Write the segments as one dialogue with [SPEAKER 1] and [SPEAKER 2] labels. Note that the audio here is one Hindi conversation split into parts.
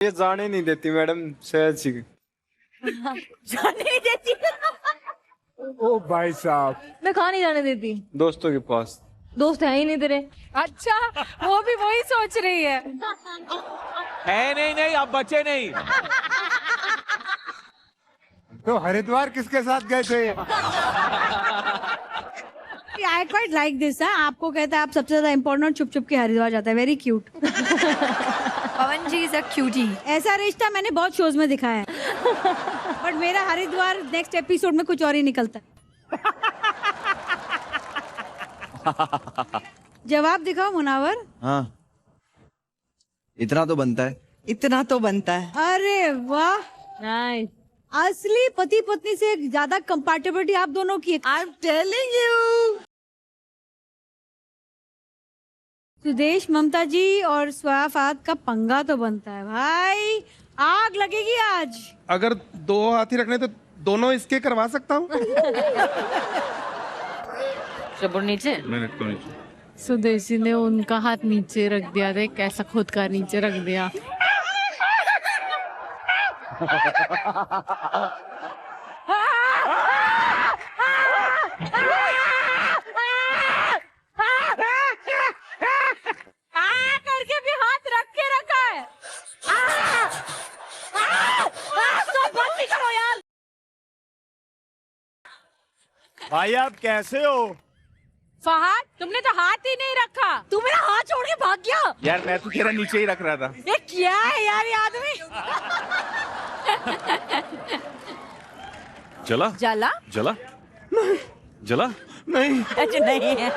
[SPEAKER 1] ये जाने नहीं देती मैडम शायद सी।
[SPEAKER 2] जाने नहीं देती।
[SPEAKER 3] ओ भाई साहब,
[SPEAKER 2] मैं कहाँ नहीं जाने देती।
[SPEAKER 1] दोस्तों के पास।
[SPEAKER 2] दोस्त है ही नहीं तेरे।
[SPEAKER 4] अच्छा, वो भी वही सोच रही है।
[SPEAKER 5] नहीं नहीं, आप बचे नहीं।
[SPEAKER 3] तो हरिद्वार किसके साथ गए थे?
[SPEAKER 6] I quite like this. आपको कहता है आप सबसे ज्यादा इम्पोर्टेंट, छुप छुप के हरिद्वार जाता है। Very cute.
[SPEAKER 2] Pawan ji is a cutie.
[SPEAKER 6] ऐसा रिश्ता मैंने बहुत शोज में दिखाया है, बट मेरा हरिद्वार नेक्स्ट एपिसोड में कुछ और ही निकलता है। जवाब दिखाओ मुनावर।
[SPEAKER 7] हाँ, इतना तो बनता है।
[SPEAKER 8] इतना तो बनता है।
[SPEAKER 6] अरे वाह,
[SPEAKER 2] नाइस।
[SPEAKER 6] असली पति पत्नी से ज्यादा कंपैटिबिलिटी आप दोनों की है।
[SPEAKER 8] I am telling you.
[SPEAKER 6] Sudesh, Mamta ji और स्वाफात का पंगा तो बनता है भाई। आग लगेगी आज।
[SPEAKER 9] अगर दो हाथी रखने तो दोनों इसके करवा सकता हूँ।
[SPEAKER 2] चबुर नीचे।
[SPEAKER 9] मिनट को नीचे।
[SPEAKER 4] सुदेशी ने उनका हाथ नीचे रख दिया, देख कैसा खुद का नीचे रख दिया।
[SPEAKER 2] करके भी हाथ रख के रखा है। तो बंद भी करो यार।
[SPEAKER 1] भाई आप कैसे हो?
[SPEAKER 4] फहद, तुमने तो हाथ ही नहीं रखा।
[SPEAKER 2] तू मेरा हाथ छोड़ के भाग गया।
[SPEAKER 9] यार मैं तो तेरा नीचे ही रख रहा था।
[SPEAKER 2] ये क्या है यार ये आदमी।
[SPEAKER 5] जला
[SPEAKER 2] जला?
[SPEAKER 5] जला जला।
[SPEAKER 9] नहीं।
[SPEAKER 2] अच्छा नहीं है।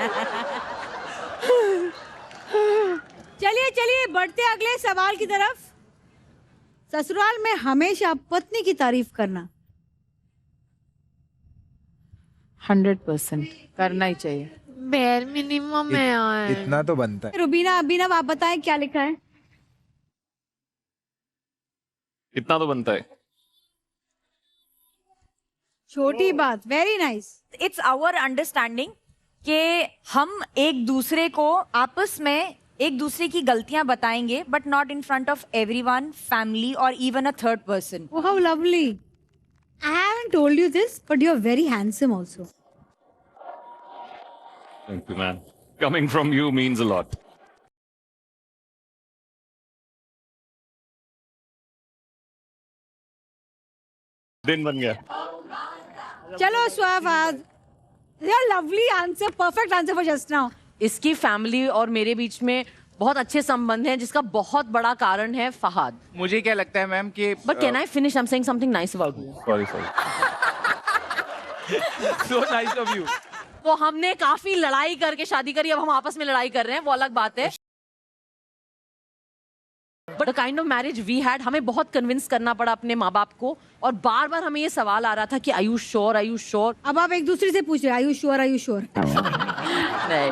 [SPEAKER 6] चलिए चलिए बढ़ते हैं अगले सवाल की तरफ। ससुराल में हमेशा पत्नी की तारीफ करना।
[SPEAKER 4] 100% करना ही चाहिए। बेर मिनिमम है यार।
[SPEAKER 3] इतना तो बनता है।
[SPEAKER 6] रुबीना, अभिनव आप बताएं क्या लिखा है।
[SPEAKER 5] इतना तो बनता है।
[SPEAKER 6] छोटी बात, very nice.
[SPEAKER 2] It's our understanding कि हम एक दूसरे को आपस में एक दूसरे की गलतियां बताएंगे, but not in front of everyone, family और even a third person.
[SPEAKER 6] Oh, how lovely. I haven't told you this, but you're very handsome also.
[SPEAKER 5] Thank you, man. Coming from you means a lot. दिन बन गया।
[SPEAKER 6] चलो स्वाफाद, your lovely answer, perfect answer for just now.
[SPEAKER 10] इसकी फैमिली और मेरे बीच में बहुत अच्छे संबंध हैं, जिसका बहुत बड़ा कारण है फहाद।
[SPEAKER 9] मुझे क्या लगता है मैम कि
[SPEAKER 10] but can I finish? I am saying something nice about you.
[SPEAKER 5] Sorry sorry.
[SPEAKER 9] so nice of you.
[SPEAKER 10] वो हमने काफी लड़ाई करके शादी करी, अब हम आपस में लड़ाई कर रहे हैं, वो अलग बात है। But the kind of marriage we had, हमें बहुत कन्विंस करना पड़ा अपने माँ बाप को, और बार बार हमें ये सवाल आ रहा था कि आयु श्योर, आयु श्योर।
[SPEAKER 6] अब आप एक दूसरे से पूछ रहे हैं, आयु श्योर, आयु श्योर।
[SPEAKER 10] नहीं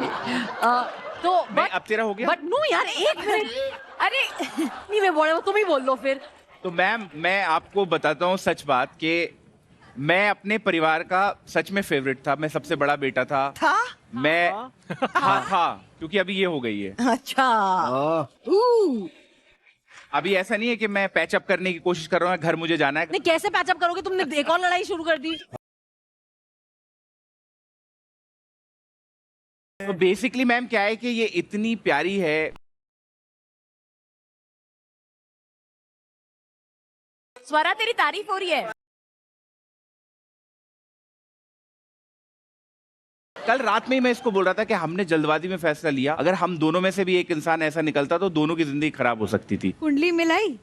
[SPEAKER 10] तो
[SPEAKER 9] अब तेरा हो गया।
[SPEAKER 10] बट नो यार, एक मिनट। अरे नहीं, मैं बोल रहा हूँ, तुम ही बोल लो फिर।
[SPEAKER 9] तो मैम मैं आपको बताता हूँ सच बात कि मैं अपने परिवार का सच में फेवरेट था। मैं सबसे बड़ा बेटा था। मैं था क्योंकि अभी ये हो गई है।
[SPEAKER 8] अच्छा।
[SPEAKER 9] अभी ऐसा नहीं है कि मैं पैचअप करने की कोशिश कर रहा हूँ, घर मुझे जाना है।
[SPEAKER 10] नहीं, कैसे पैचअप करोगे? तुमने एक और लड़ाई शुरू कर दी।
[SPEAKER 9] तो बेसिकली मैम क्या है कि ये इतनी प्यारी है।
[SPEAKER 2] स्वरा तेरी तारीफ हो रही है।
[SPEAKER 9] कल रात में ही मैं इसको बोल रहा था कि हमने जल्दबाजी में फैसला लिया। अगर हम दोनों में से भी एक इंसान ऐसा निकलता तो दोनों की जिंदगी खराब हो सकती थी।
[SPEAKER 6] कुंडली मिलाई?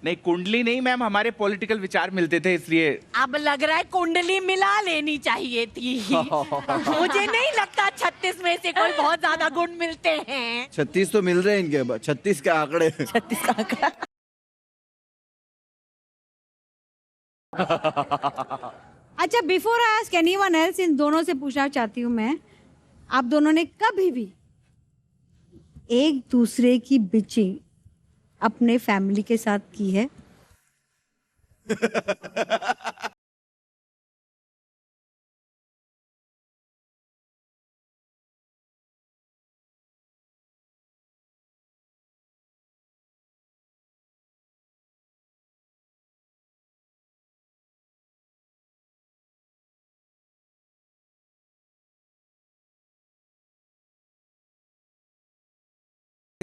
[SPEAKER 9] नहीं कुंडली नहीं मैम, हमारे पॉलिटिकल विचार मिलते थे इसलिए।
[SPEAKER 10] अब लग रहा है कुंडली मिला लेनी चाहिए थी। मुझे नहीं लगता 36 में से कोई बहुत ज्यादा गुण मिलते हैं।
[SPEAKER 7] 36 तो मिल रहे हैं इनके, 36 के आंकड़े।
[SPEAKER 8] 36 का आंकड़ा।
[SPEAKER 6] अच्छा, before I ask anyone else, इन दोनों से पूछना चाहती हूँ मैं, आप दोनों ने कभी भी एक दूसरे की बिचिंग अपने फैमिली के साथ की है?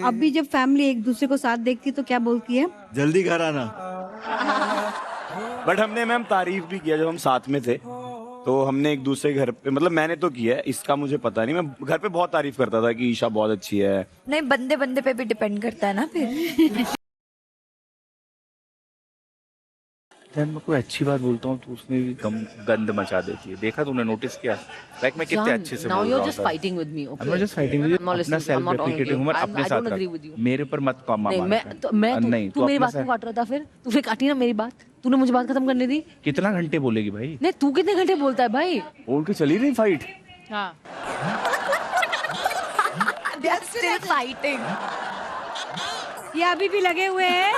[SPEAKER 6] अभी जब फैमिली एक दूसरे को साथ देखती है तो क्या बोलती है?
[SPEAKER 7] जल्दी कराना।
[SPEAKER 1] बट हमने मैम तारीफ भी किया जब हम साथ में थे, तो हमने एक दूसरे घर पे, मतलब मैंने तो किया है, इसका मुझे पता नहीं, मैं घर पे बहुत तारीफ करता था कि ईशा बहुत अच्छी है।
[SPEAKER 2] नहीं, बंदे बंदे पे भी डिपेंड करता है ना फिर।
[SPEAKER 9] जब मैं कोई अच्छी बात बोलता हूँ तो उसमें भी गंद मचा देती है। देखा तूने, नोटिस किया? लाइक मैं कितने अच्छे से
[SPEAKER 4] now
[SPEAKER 9] बोल
[SPEAKER 4] you're
[SPEAKER 9] रहा
[SPEAKER 4] just
[SPEAKER 9] हूँ।
[SPEAKER 4] fighting with me, okay?
[SPEAKER 9] I'm not just fighting with you,
[SPEAKER 4] I'm not
[SPEAKER 9] अपना
[SPEAKER 4] listening.
[SPEAKER 9] Self
[SPEAKER 4] I'm not
[SPEAKER 9] deprecating
[SPEAKER 4] arguing.
[SPEAKER 9] Humour
[SPEAKER 4] I
[SPEAKER 9] अपने
[SPEAKER 4] don't
[SPEAKER 9] साथ
[SPEAKER 4] agree
[SPEAKER 9] रख।
[SPEAKER 4] with you.
[SPEAKER 9] मेरे ऊपर मत कॉमा
[SPEAKER 4] नहीं,
[SPEAKER 9] मार।
[SPEAKER 4] मैं तू मेरी बात क्यों काट रहा था फिर? तूने काटी ना मेरी बात, तूने मुझे बात खत्म करने दी।
[SPEAKER 9] कितना घंटे बोलेगी भाई?
[SPEAKER 4] नहीं, तू कितने घंटे बोलता है भाई?
[SPEAKER 1] बोल के चली रही फाइट।
[SPEAKER 4] हाँ।
[SPEAKER 2] They are still fighting.
[SPEAKER 6] ये अभी भी लगे हुए हैं।